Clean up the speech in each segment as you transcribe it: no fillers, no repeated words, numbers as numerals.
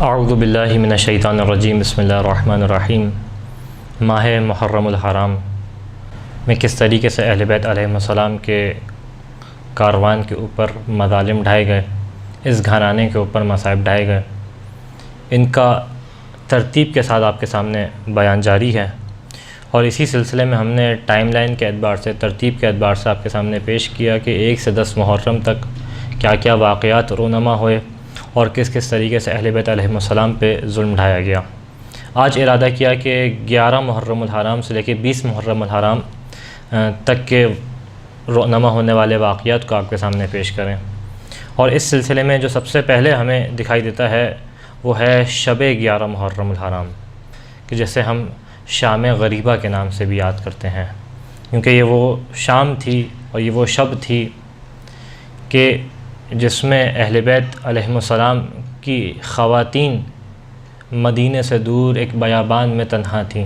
اعوذ باللہ من الشیطان الرجیم بسم اللہ الرحمن الرحیم۔ ماہ محرم الحرام میں کس طریقے سے اہل بیت علیہ السلام کے کاروان کے اوپر مظالم ڈھائے گئے، اس گھرانے کے اوپر مصائب ڈھائے گئے، ان کا ترتیب کے ساتھ آپ کے سامنے بیان جاری ہے۔ اور اسی سلسلے میں ہم نے ٹائم لائن کے اعتبار سے، ترتیب کے اعتبار سے آپ کے سامنے پیش کیا کہ 1 سے 10 محرم تک کیا کیا واقعات رونما ہوئے اور کس کس طریقے سے اہل بیت علیہ السلام پہ ظلم ڈھایا گیا۔ آج ارادہ کیا کہ 11 محرم الحرام سے لے کے 20 محرم الحرام تک کے رونما ہونے والے واقعات کو آپ کے سامنے پیش کریں۔ اور اس سلسلے میں جو سب سے پہلے ہمیں دکھائی دیتا ہے وہ ہے شب 11 محرم الحرام، کہ جسے ہم شام غریبہ کے نام سے بھی یاد کرتے ہیں، کیونکہ یہ وہ شام تھی اور یہ وہ شب تھی کہ جس میں اہل بیت علیہ السلام کی خواتین مدینے سے دور ایک بیابان میں تنہا تھیں۔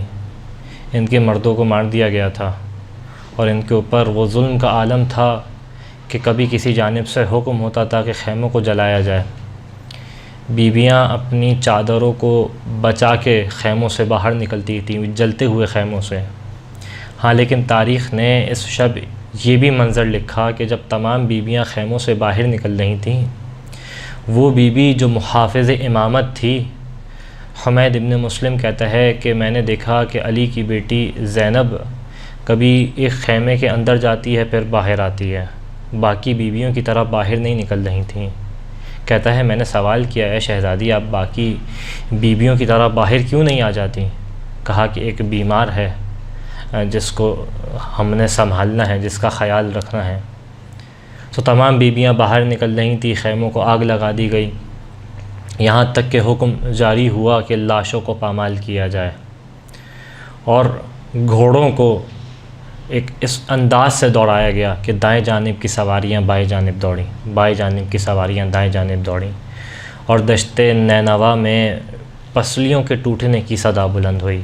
ان کے مردوں کو مار دیا گیا تھا اور ان کے اوپر وہ ظلم کا عالم تھا کہ کبھی کسی جانب سے حکم ہوتا تھا کہ خیموں کو جلایا جائے، بیویاں اپنی چادروں کو بچا کے خیموں سے باہر نکلتی تھیں، جلتے ہوئے خیموں سے۔ ہاں، لیکن تاریخ نے اس شب یہ بھی منظر لکھا کہ جب تمام بیویاں خیموں سے باہر نکل رہی تھیں، وہ بی بی جو محافظ امامت تھی، حمید ابن مسلم کہتا ہے کہ میں نے دیکھا کہ علی کی بیٹی زینب کبھی ایک خیمے کے اندر جاتی ہے پھر باہر آتی ہے، باقی بیویوں کی طرح باہر نہیں نکل رہی تھیں۔ کہتا ہے میں نے سوال کیا ہے شہزادی آپ باقی بیویوں کی طرح باہر کیوں نہیں آ جاتی؟ کہا کہ ایک بیمار ہے جس کو ہم نے سنبھالنا ہے، جس کا خیال رکھنا ہے۔ تو تمام بیویاں باہر نکل رہی تھیں، خیموں کو آگ لگا دی گئی، یہاں تک کہ حکم جاری ہوا کہ لاشوں کو پامال کیا جائے اور گھوڑوں کو ایک اس انداز سے دوڑایا گیا کہ دائیں جانب کی سواریاں بائیں جانب دوڑیں، بائیں جانب کی سواریاں دائیں جانب دوڑیں، اور دشت نینوا میں پسلیوں کے ٹوٹنے کی صدا بلند ہوئی۔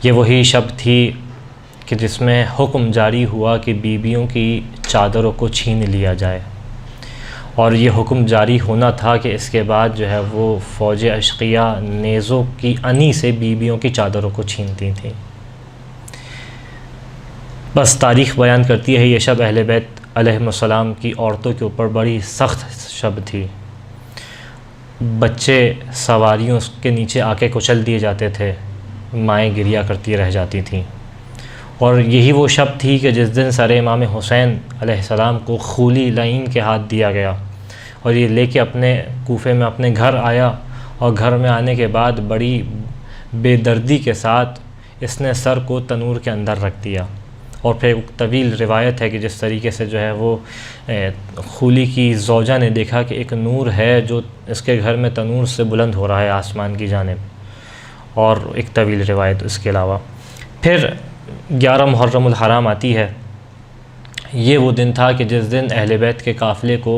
یہ وہی شب تھی کہ جس میں حکم جاری ہوا کہ بیویوں کی چادروں کو چھین لیا جائے، اور یہ حکم جاری ہونا تھا کہ اس کے بعد جو ہے وہ فوج اشقیہ نیزوں کی انی سے بیویوں کی چادروں کو چھینتی تھیں۔ بس تاریخ بیان کرتی ہے یہ شب اہل بیت علیہ السلام کی عورتوں کے اوپر بڑی سخت شب تھی۔ بچے سواریوں کے نیچے آ کے کچل دیے جاتے تھے، مائیں گریا کرتی رہ جاتی تھیں، اور یہی وہ شب تھی کہ جس دن سر امام حسین علیہ السلام کو خولی لعین کے ہاتھ دیا گیا، اور یہ لے کے اپنے کوفے میں اپنے گھر آیا، اور گھر میں آنے کے بعد بڑی بے دردی کے ساتھ اس نے سر کو تنور کے اندر رکھ دیا۔ اور پھر ایک طویل روایت ہے کہ جس طریقے سے جو ہے وہ خولی کی زوجہ نے دیکھا کہ ایک نور ہے جو اس کے گھر میں تنور سے بلند ہو رہا ہے آسمان کی جانب، اور ایک طویل روایت اس کے علاوہ۔ پھر 11 محرم الحرام آتی ہے۔ یہ وہ دن تھا کہ جس دن اہل بیت کے قافلے کو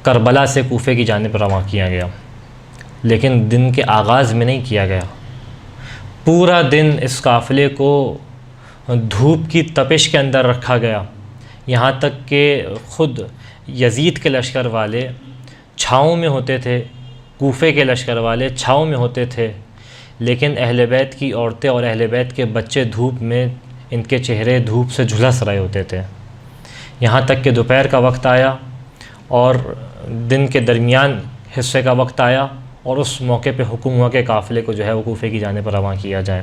کربلا سے کوفے کی جانب رواں کیا گیا، لیکن دن کے آغاز میں نہیں کیا گیا۔ پورا دن اس قافلے کو دھوپ کی تپش کے اندر رکھا گیا، یہاں تک کہ خود یزید کے لشکر والے چھاؤں میں ہوتے تھے، کوفے کے لشکر والے چھاؤں میں ہوتے تھے، لیکن اہل بیت کی عورتیں اور اہل بیت کے بچے دھوپ میں، ان کے چہرے دھوپ سے جھلس رہے ہوتے تھے۔ یہاں تک کہ دوپہر کا وقت آیا اور دن کے درمیان حصے کا وقت آیا، اور اس موقع پہ حکم ہوا کہ قافلے کو جو ہے وہ کوفے کی جانب رواں کیا جائے۔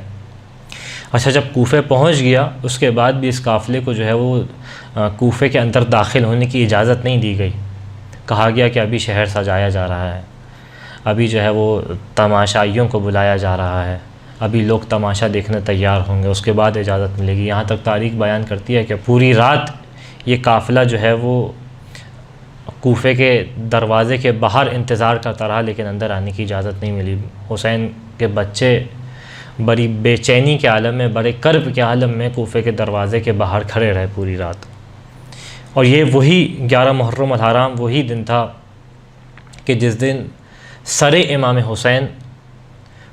اچھا، جب کوفے پہنچ گیا اس کے بعد بھی اس قافلے کو جو ہے وہ کوفے کے اندر داخل ہونے کی اجازت نہیں دی گئی۔ کہا گیا کہ ابھی شہر سجایا جا رہا ہے، ابھی جو ہے وہ تماشائیوں کو بلایا جا رہا ہے، ابھی لوگ تماشا دیکھنے تیار ہوں گے، اس کے بعد اجازت ملے گی۔ یہاں تک تاریخ بیان کرتی ہے کہ پوری رات یہ قافلہ جو ہے وہ کوفے کے دروازے کے باہر انتظار کرتا رہا، لیکن اندر آنے کی اجازت نہیں ملی۔ حسین کے بچے بڑی بے چینی کے عالم میں، بڑے کرب کے عالم میں کوفے کے دروازے کے باہر کھڑے رہے پوری رات۔ اور یہ وہی 11 محرم الحرام وہی دن تھا کہ جس دن سر امام حسین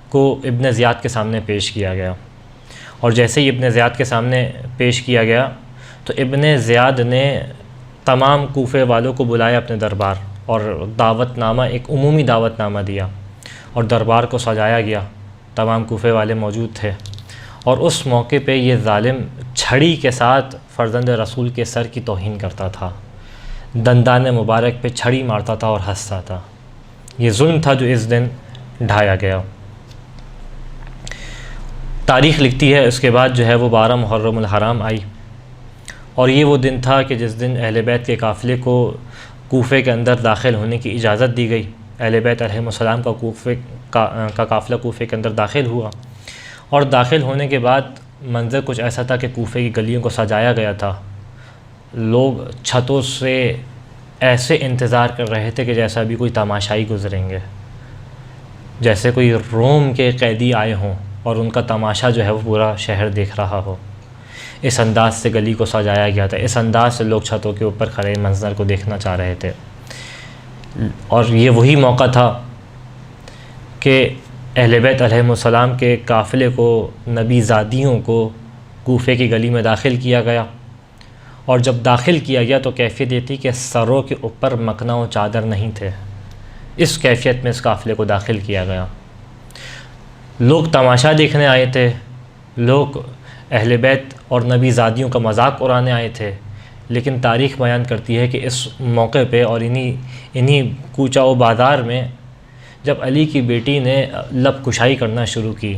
کو ابن زیاد کے سامنے پیش کیا گیا، اور جیسے ہی ابن زیاد کے سامنے پیش کیا گیا تو ابن زیاد نے تمام کوفے والوں کو بلایا اپنے دربار، اور دعوت نامہ، ایک عمومی دعوت نامہ دیا اور دربار کو سجایا گیا، تمام کوفے والے موجود تھے، اور اس موقع پہ یہ ظالم چھڑی کے ساتھ فرزند رسول کے سر کی توہین کرتا تھا، دندان مبارک پہ چھڑی مارتا تھا اور ہنستا تھا۔ یہ ظلم تھا جو اس دن ڈھایا گیا۔ تاریخ لکھتی ہے اس کے بعد جو ہے وہ 12 محرم الحرام آئی، اور یہ وہ دن تھا کہ جس دن اہل بیت کے قافلے کو کوفے کے اندر داخل ہونے کی اجازت دی گئی۔ اہل بیت علیہم السلام کا قافلہ کوفے کے اندر داخل ہوا، اور داخل ہونے کے بعد منظر کچھ ایسا تھا کہ کوفے کی گلیوں کو سجایا گیا تھا، لوگ چھتوں سے ایسے انتظار کر رہے تھے کہ جیسا بھی کوئی تماشائی گزریں گے، جیسے کوئی روم کے قیدی آئے ہوں اور ان کا تماشا جو ہے وہ پورا شہر دیکھ رہا ہو۔ اس انداز سے گلی کو سجایا گیا تھا، اس انداز سے لوگ چھتوں کے اوپر کھڑے منظر کو دیکھنا چاہ رہے تھے، اور یہ وہی موقع تھا کہ اہل بیت علیہم السلام کے قافلے کو، نبی زادیوں کو کوفے کی گلی میں داخل کیا گیا، اور جب داخل کیا گیا تو کیفیت یہ تھی کہ سروں کے اوپر مکنا و چادر نہیں تھے، اس کیفیت میں اس قافلے کو داخل کیا گیا۔ لوگ تماشا دیکھنے آئے تھے، لوگ اہل بیت اور نبی زادیوں کا مذاق اڑانے آئے تھے، لیکن تاریخ بیان کرتی ہے کہ اس موقع پہ اور انہی کوچہ و بازار میں جب علی کی بیٹی نے لب کشائی کرنا شروع کی،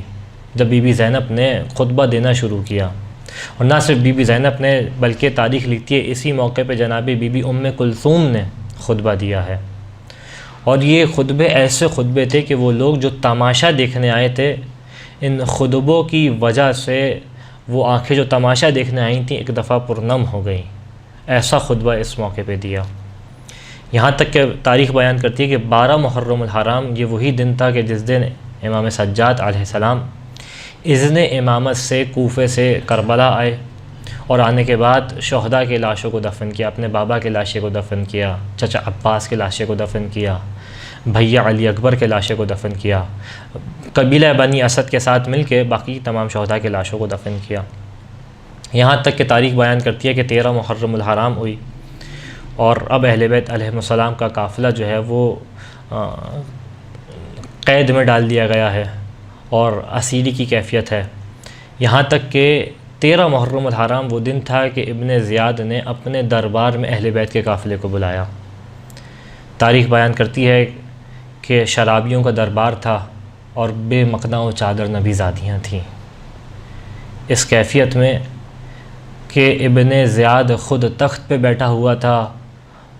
جب بی بی زینب نے خطبہ دینا شروع کیا، اور نہ صرف بی بی زینب نے بلکہ تاریخ لکھتی ہے اسی موقع پہ جناب بی بی ام کلثوم نے خطبہ دیا ہے، اور یہ خطبے ایسے خطبے تھے کہ وہ لوگ جو تماشا دیکھنے آئے تھے، ان خطبوں کی وجہ سے وہ آنکھیں جو تماشا دیکھنے آئی تھیں ایک دفعہ پرنم ہو گئیں، ایسا خطبہ اس موقع پہ دیا۔ یہاں تک کہ تاریخ بیان کرتی ہے کہ 12 محرم الحرام یہ وہی دن تھا کہ جس دن امام سجاد علیہ السلام اذن امامت سے کوفے سے کربلا آئے، اور آنے کے بعد شہداء کے لاشوں کو دفن کیا، اپنے بابا کے لاشے کو دفن کیا، چچا عباس کے لاشے کو دفن کیا، بھیا علی اکبر کے لاشے کو دفن کیا، قبیلہ بنی اسد کے ساتھ مل کے باقی تمام شہداء کے لاشوں کو دفن کیا۔ یہاں تک کہ تاریخ بیان کرتی ہے کہ 13 محرم الحرام ہوئی، اور اب اہل بیت علیہم السلام کا قافلہ جو ہے وہ قید میں ڈال دیا گیا ہے اور اسیری کی کیفیت ہے۔ یہاں تک کہ 13 محرم الحرام وہ دن تھا کہ ابن زیاد نے اپنے دربار میں اہل بیت کے قافلے کو بلایا۔ تاریخ بیان کرتی ہے کہ شرابیوں کا دربار تھا اور بے مقنع و چادر نبی زادیاں تھیں، اس کیفیت میں کہ ابن زیاد خود تخت پہ بیٹھا ہوا تھا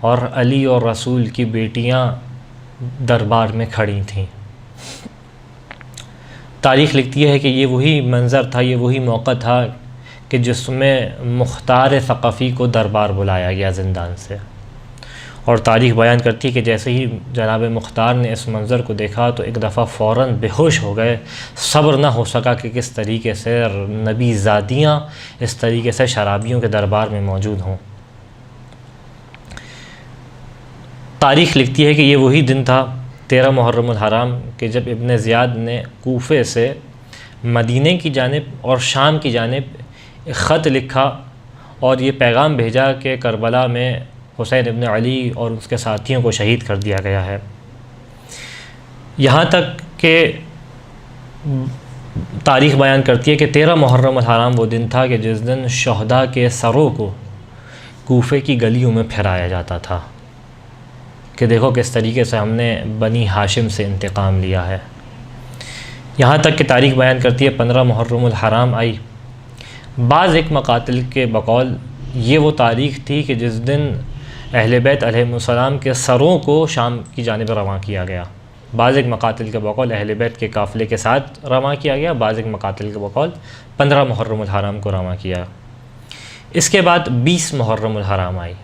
اور علی اور رسول کی بیٹیاں دربار میں کھڑی تھیں۔ تاریخ لکھتی ہے کہ یہ وہی منظر تھا، یہ وہی موقع تھا کہ جس میں مختار ثقفی کو دربار بلایا گیا زندان سے، اور تاریخ بیان کرتی ہے کہ جیسے ہی جناب مختار نے اس منظر کو دیکھا تو ایک دفعہ فوراً بے ہوش ہو گئے، صبر نہ ہو سکا کہ کس طریقے سے نبی زادیاں اس طریقے سے شرابیوں کے دربار میں موجود ہوں۔ تاریخ لکھتی ہے کہ یہ وہی دن تھا 13 محرم الحرام کہ جب ابن زیاد نے کوفے سے مدینے کی جانب اور شام کی جانب ایک خط لکھا اور یہ پیغام بھیجا کہ کربلا میں حسین ابن علی اور اس کے ساتھیوں کو شہید کر دیا گیا ہے۔ یہاں تک کہ تاریخ بیان کرتی ہے کہ 13 محرم الحرام وہ دن تھا کہ جس دن شہداء کے سروں کو کوفے کی گلیوں میں پھیرایا جاتا تھا کہ دیکھو کس طریقے سے ہم نے بنی ہاشم سے انتقام لیا ہے۔ یہاں تک کہ تاریخ بیان کرتی ہے 15 محرم الحرام آئی۔ بعض ایک مقاتل کے بقول یہ وہ تاریخ تھی کہ جس دن اہل بیت علیہم السلام کے سروں کو شام کی جانب رواں کیا گیا۔ بعض ایک مقاتل کے بقول اہل بیت کے قافلے کے ساتھ رواں کیا گیا، بعض ایک مقاتل کے بقول 15 محرم الحرام کو رواں کیا۔ اس کے بعد 20 محرم الحرام آئی۔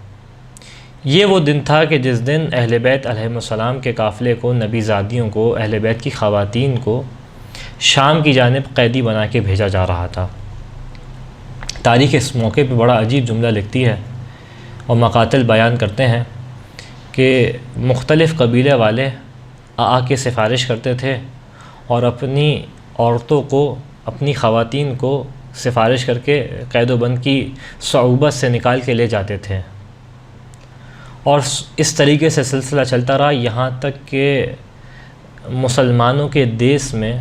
یہ وہ دن تھا کہ جس دن اہل بیت علیہم السلام کے قافلے کو، نبی زادیوں کو، اہل بیت کی خواتین کو شام کی جانب قیدی بنا کے بھیجا جا رہا تھا۔ تاریخ اس موقع پہ بڑا عجیب جملہ لکھتی ہے اور مقاتل بیان کرتے ہیں کہ مختلف قبیلے والے آ کے سفارش کرتے تھے اور اپنی عورتوں کو، اپنی خواتین کو سفارش کر کے قید و بند کی صعوبت سے نکال کے لے جاتے تھے، اور اس طریقے سے سلسلہ چلتا رہا یہاں تک کہ مسلمانوں کے دیس میں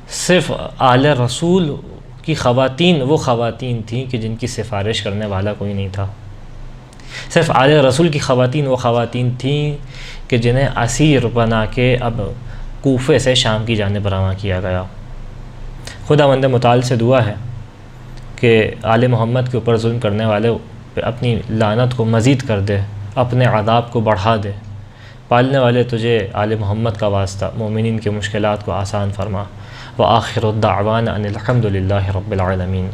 صرف آل رسول کی خواتین وہ خواتین تھیں کہ جن کی سفارش کرنے والا کوئی نہیں تھا. صرف آل رسول کی خواتین وہ خواتین تھیں کہ جنہیں اسیر بنا کے اب کوفے سے شام کی جانب روانہ کیا گیا. خداوند متعال سے دعا ہے کہ آل محمد کے اوپر ظلم کرنے والے پہ اپنی لعنت کو مزید کر دے، اپنے عذاب کو بڑھا دے. پالنے والے تجھے آل محمد کا واسطہ مومنین کے مشکلات کو آسان فرما. وآخر الدعوان ان الحمد للہ رب العالمین.